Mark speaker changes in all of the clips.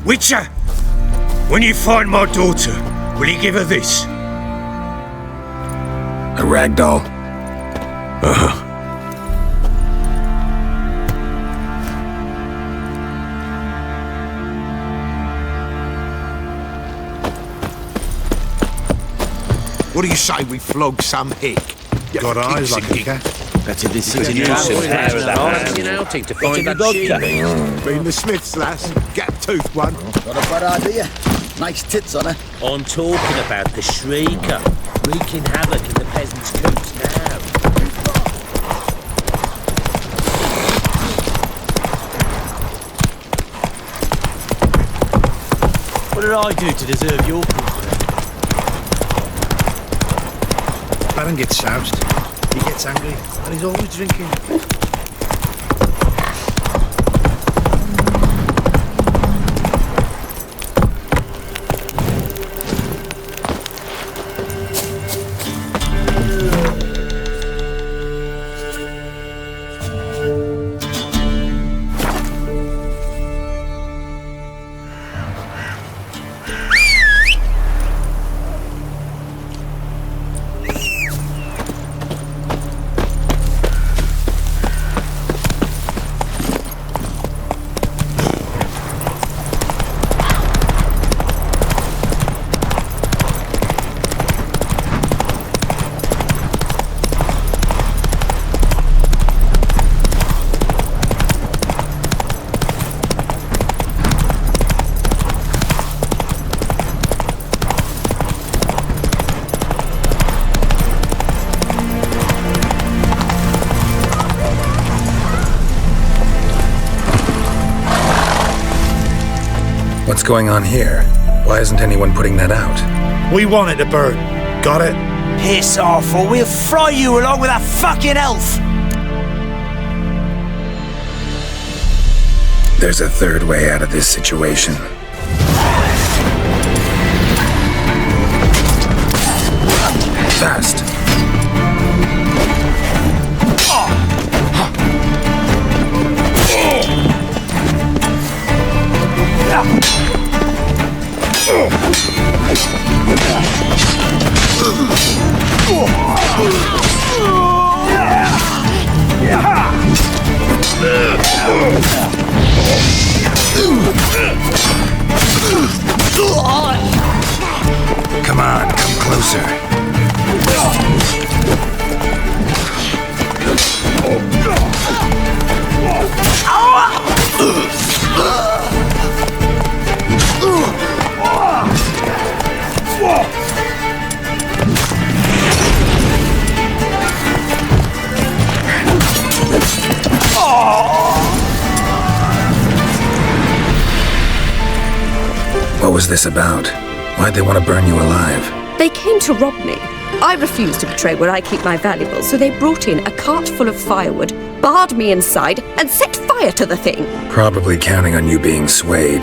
Speaker 1: Witcher! When you find my daughter, will you give her this?
Speaker 2: A rag doll?
Speaker 1: Uh-huh.
Speaker 3: What do you say we flog some hick?
Speaker 4: Got eyes like a cat.
Speaker 5: Better this is a nuisance.
Speaker 6: Outing to find that sheep.
Speaker 3: Been the Smiths, lass. Gap-toothed one.
Speaker 5: Got a bad idea. Nice tits on her.
Speaker 6: I'm talking about the Shrieker, wreaking havoc in the peasants' coops now. What did I do to deserve your company?
Speaker 4: Baron gets soused. He gets angry, and he's always drinking.
Speaker 2: What's going on here? Why isn't anyone putting that out?
Speaker 4: We want it to burn. Got it?
Speaker 7: Piss off, or we'll fry you along with that fucking elf!
Speaker 2: There's a third way out of this situation. Fast. Come on, come closer. What was this about? Why'd they want to burn you alive?
Speaker 8: They came to rob me. I refused to betray where I keep my valuables, so they brought in a cart full of firewood, barred me inside, and set fire to the thing.
Speaker 2: Probably counting on you being swayed.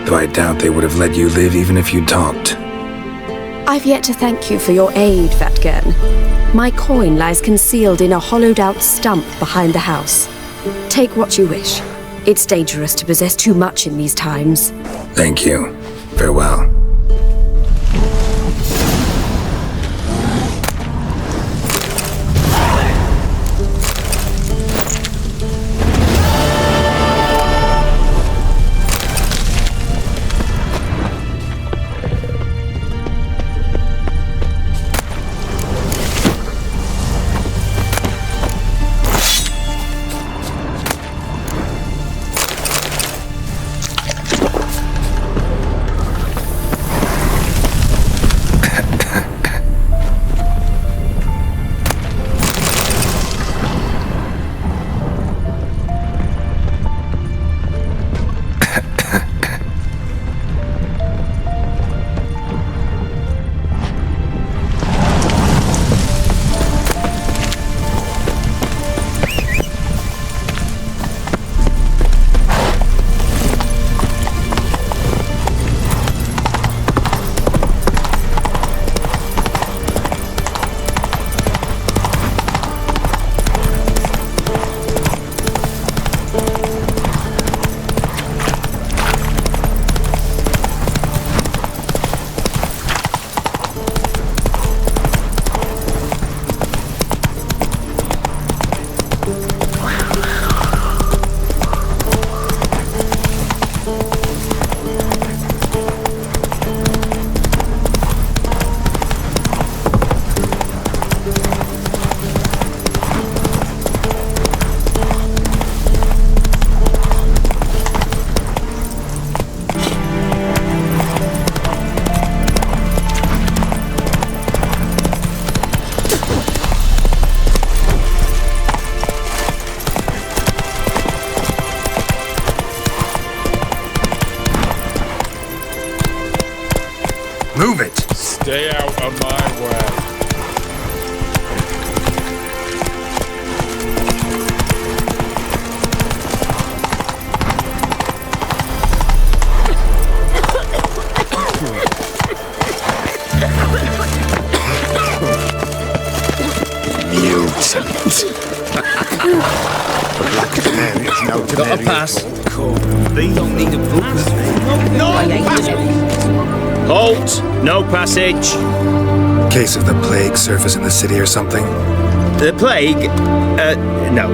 Speaker 2: Though I doubt they would have let you live even if you talked.
Speaker 8: I've yet to thank you for your aid, Vatgern. My coin lies concealed in a hollowed-out stump behind the house. Take what you wish. It's dangerous to possess too much in these times.
Speaker 2: Thank you. Farewell. Move it!
Speaker 9: Stay out of my way.
Speaker 4: Got a pass. They don't need a book.
Speaker 6: Halt! No passage.
Speaker 2: Case of the plague surface in the city or something?
Speaker 6: The plague? No.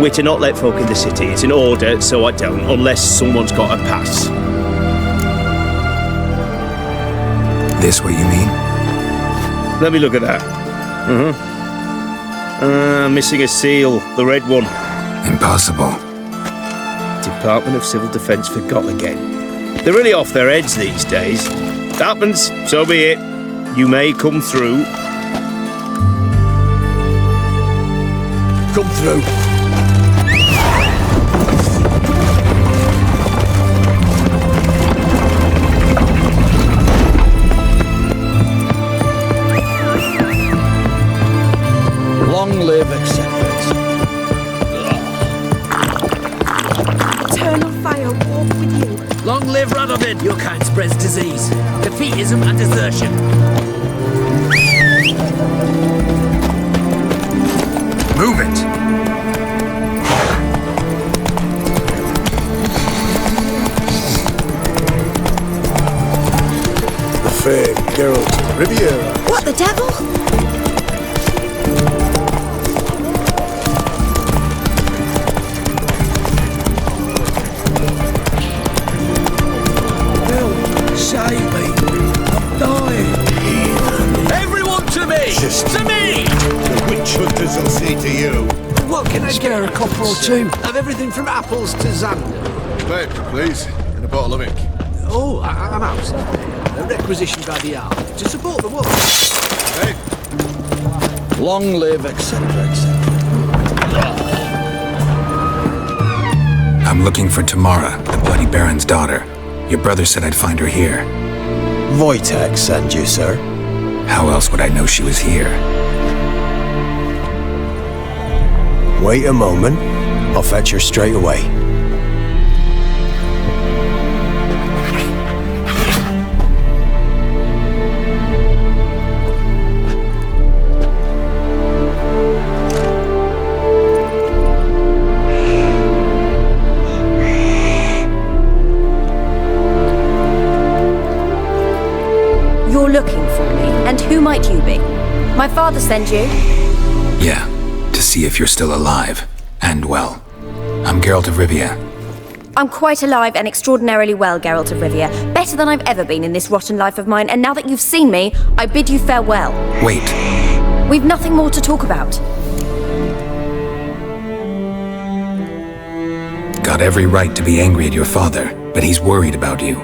Speaker 6: We're to not let folk in the city. It's an order, so I don't, unless someone's got a pass.
Speaker 2: This what you mean?
Speaker 6: Let me look at that. Missing a seal, the red one.
Speaker 2: Impossible.
Speaker 6: Department of Civil Defence forgot again. They're really off their heads these days. Happens, so be it. You may come through.
Speaker 5: Come through. Long live acceptance.
Speaker 8: Eternal fire walk with you.
Speaker 6: Long live Radovid! Your kind spreads disease, defeatism and desertion.
Speaker 2: Move it!
Speaker 4: The fair Geralt Riviera.
Speaker 8: What the devil?
Speaker 4: Save me. I'm dying.
Speaker 6: Everyone to me! To me!
Speaker 3: The witch hunters will say to you.
Speaker 4: What can I scare a copper or two?
Speaker 3: Of everything from apples to Xander.
Speaker 9: Wait, please. And a bottle of ink.
Speaker 4: Oh, I'm out. A requisition by the hour to support the war.
Speaker 9: Hey,
Speaker 5: Long live etc. etc.
Speaker 2: I'm looking for Tamara, the Bloody Baron's daughter. Your brother said I'd find her here.
Speaker 5: Wojtek sent you, sir.
Speaker 2: How else would I know she was here?
Speaker 5: Wait a moment. I'll fetch her straight away.
Speaker 8: You're looking for me, and who might you be? My father sent you?
Speaker 2: Yeah, to see if you're still alive. And well. I'm Geralt of Rivia.
Speaker 8: I'm quite alive and extraordinarily well, Geralt of Rivia. Better than I've ever been in this rotten life of mine, and now that you've seen me, I bid you farewell.
Speaker 2: Wait.
Speaker 8: We've nothing more to talk about.
Speaker 2: Got every right to be angry at your father, but he's worried about you.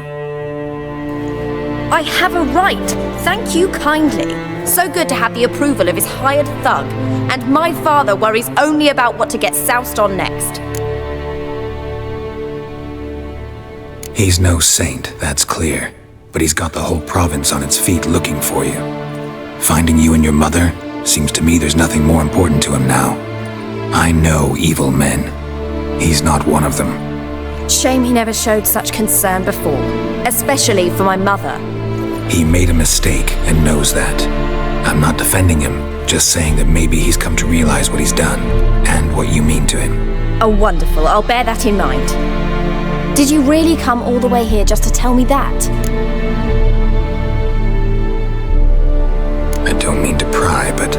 Speaker 8: I have a right. Thank you kindly. So good to have the approval of his hired thug. And my father worries only about what to get soused on next.
Speaker 2: He's no saint, that's clear. But he's got the whole province on its feet looking for you. Finding you and your mother, seems to me there's nothing more important to him now. I know evil men. He's not one of them.
Speaker 8: Shame he never showed such concern before. Especially for my mother.
Speaker 2: He made a mistake and knows that. I'm not defending him, just saying that maybe he's come to realize what he's done, and what you mean to him.
Speaker 8: Oh, wonderful. I'll bear that in mind. Did you really come all the way here just to tell me that?
Speaker 2: I don't mean to pry, but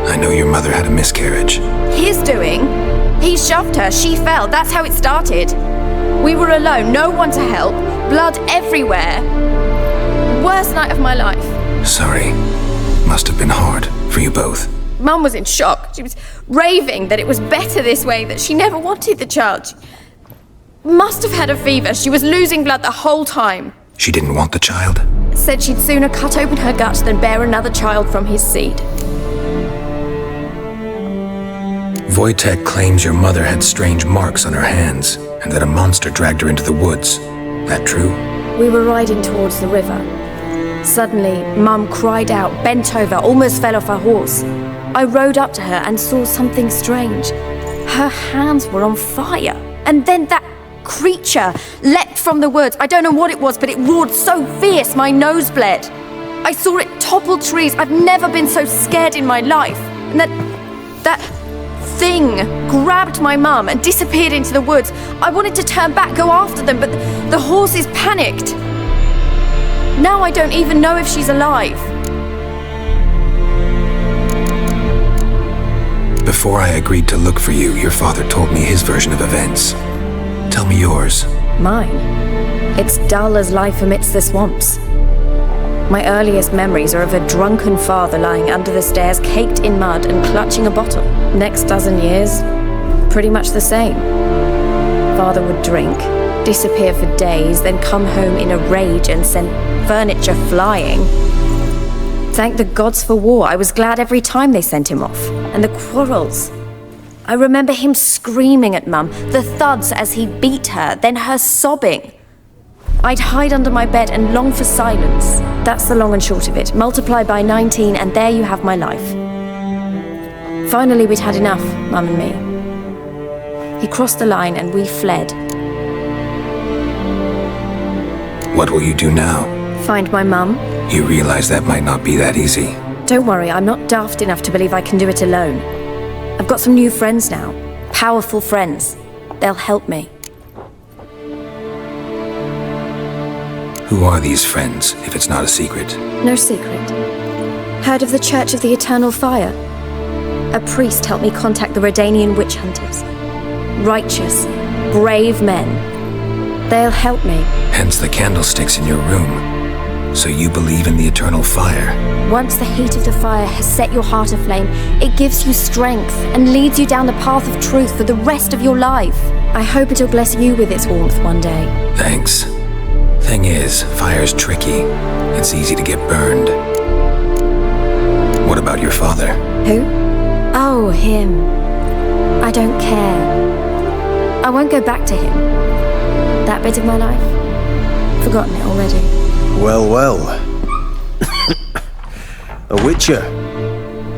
Speaker 2: I know your mother had a miscarriage.
Speaker 8: His doing? He shoved her, she fell, that's how it started. We were alone, no one to help, blood everywhere. Worst night of my life.
Speaker 2: Sorry. Must have been hard for you both.
Speaker 8: Mum was in shock. She was raving that it was better this way, that she never wanted the child. She must have had a fever. She was losing blood the whole time.
Speaker 2: She didn't want the child?
Speaker 8: Said she'd sooner cut open her gut than bear another child from his seed.
Speaker 2: Wojtek claims your mother had strange marks on her hands, and that a monster dragged her into the woods. That true?
Speaker 8: We were riding towards the river. Suddenly, Mum cried out, bent over, almost fell off her horse. I rode up to her and saw something strange. Her hands were on fire. And then that creature leapt from the woods. I don't know what it was, but it roared so fierce my nose bled. I saw it topple trees. I've never been so scared in my life. And that thing grabbed my mum and disappeared into the woods. I wanted to turn back, go after them, but the horses panicked. Now I don't even know if she's alive.
Speaker 2: Before I agreed to look for you, your father told me his version of events. Tell me yours.
Speaker 8: Mine? It's dull as life amidst the swamps. My earliest memories are of a drunken father lying under the stairs, caked in mud and clutching a bottle. Next dozen years, pretty much the same. Father would drink, disappear for days, then come home in a rage and send furniture flying. Thank the gods for war. I was glad every time they sent him off. And the quarrels. I remember him screaming at Mum, the thuds as he beat her, then her sobbing. I'd hide under my bed and long for silence. That's the long and short of it. Multiply by 19 and there you have my life. Finally, we'd had enough, Mum and me. He crossed the line and we fled.
Speaker 2: What will you do now?
Speaker 8: Find my mum.
Speaker 2: You realize that might not be that easy.
Speaker 8: Don't worry, I'm not daft enough to believe I can do it alone. I've got some new friends now. Powerful friends. They'll help me.
Speaker 2: Who are these friends, if it's not a secret?
Speaker 8: No secret. Heard of the Church of the Eternal Fire? A priest helped me contact the Redanian witch hunters. Righteous, brave men. They'll help me.
Speaker 2: Hence the candlesticks in your room. So you believe in the eternal fire?
Speaker 8: Once the heat of the fire has set your heart aflame, it gives you strength and leads you down the path of truth for the rest of your life. I hope it'll bless you with its warmth one day.
Speaker 2: Thanks. Thing is, fire's tricky. It's easy to get burned. What about your father?
Speaker 8: Who? Oh, him. I don't care. I won't go back to him. That bit of my life? Forgotten it already.
Speaker 5: Well, well. A witcher.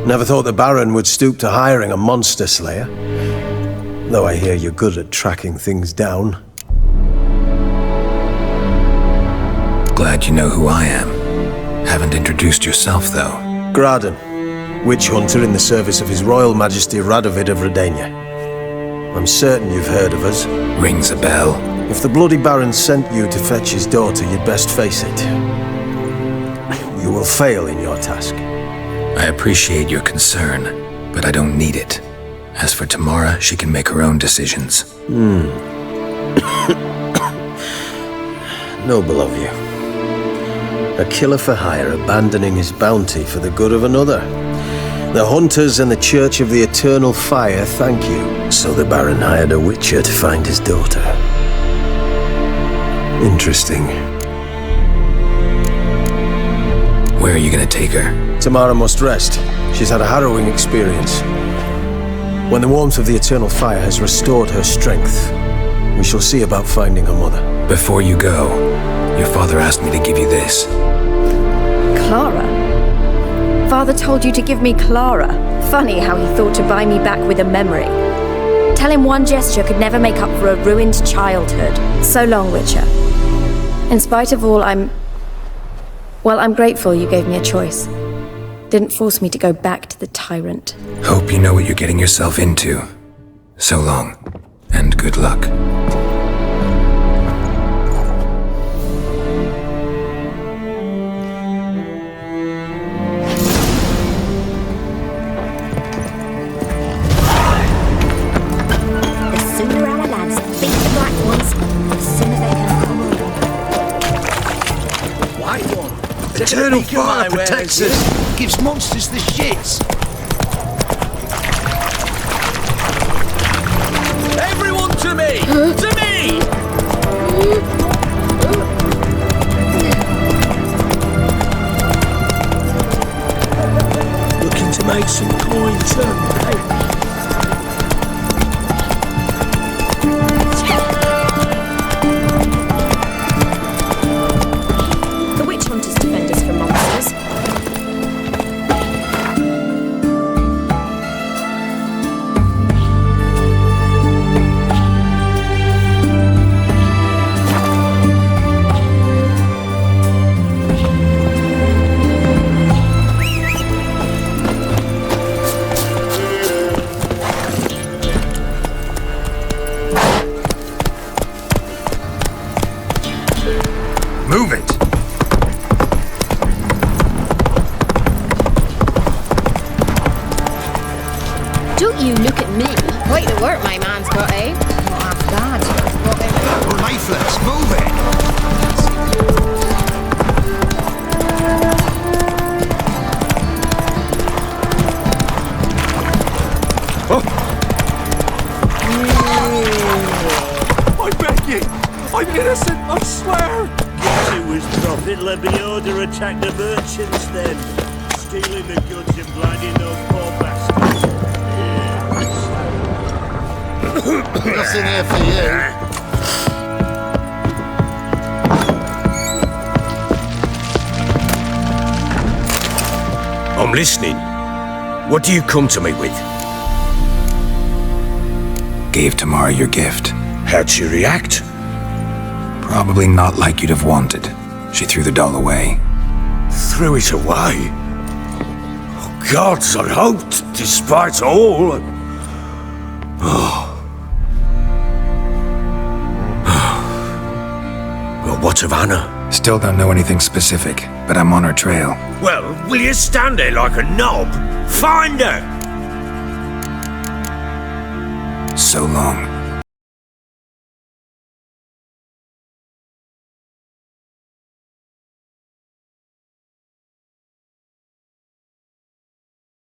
Speaker 5: Never thought the Baron would stoop to hiring a monster slayer. Though I hear you're good at tracking things down.
Speaker 2: Glad you know who I am. Haven't introduced yourself, though.
Speaker 5: Graden, witch hunter in the service of His Royal Majesty Radovid of Redania. I'm certain you've heard of us.
Speaker 2: Rings a bell.
Speaker 5: If the Bloody Baron sent you to fetch his daughter, you'd best face it. You will fail in your task.
Speaker 2: I appreciate your concern, but I don't need it. As for Tamara, she can make her own decisions.
Speaker 5: Noble of you. A killer for hire abandoning his bounty for the good of another. The hunters and the Church of the Eternal Fire thank you. So the Baron hired a witcher to find his daughter. Interesting.
Speaker 2: Where are you gonna take her?
Speaker 5: Tamara must rest. She's had a harrowing experience. When the warmth of the Eternal Fire has restored her strength, we shall see about finding her mother.
Speaker 2: Before you go, your father asked me to give you this.
Speaker 8: Clara? Father told you to give me Clara. Funny how he thought to buy me back with a memory. Tell him one gesture could never make up for a ruined childhood. So long, Witcher. In spite of all, I'm grateful you gave me a choice. Didn't force me to go back to the tyrant.
Speaker 2: Hope you know what you're getting yourself into. So long, and good luck.
Speaker 8: The sooner our lads beat the black ones, the sooner they can come over.
Speaker 3: White one. Eternal fire protects us. Gives monsters the shits.
Speaker 7: Everyone to me! To me!
Speaker 3: Looking to make some coins,
Speaker 8: The witch hunters defend us from
Speaker 10: Don't you look at me.
Speaker 11: Quite the work my man's got, eh? Not half bad.
Speaker 3: Lifeless, move it!
Speaker 7: I beg you! I'm innocent, I swear!
Speaker 12: Guess it was Prophet Lebioda attacked the merchants then, stealing the goods and blinding those poor bastards.
Speaker 9: Nothing here for you.
Speaker 1: I'm listening. What do you come to me with?
Speaker 2: Gave Tamara your gift.
Speaker 1: How'd she react?
Speaker 2: Probably not like you'd have wanted. She threw the doll away.
Speaker 1: Threw it away? Oh, gods, I hoped, despite all. Well, what of Anna?
Speaker 2: Still don't know anything specific, but I'm on her trail.
Speaker 1: Well, will you stand there like a knob? Find her!
Speaker 2: So long.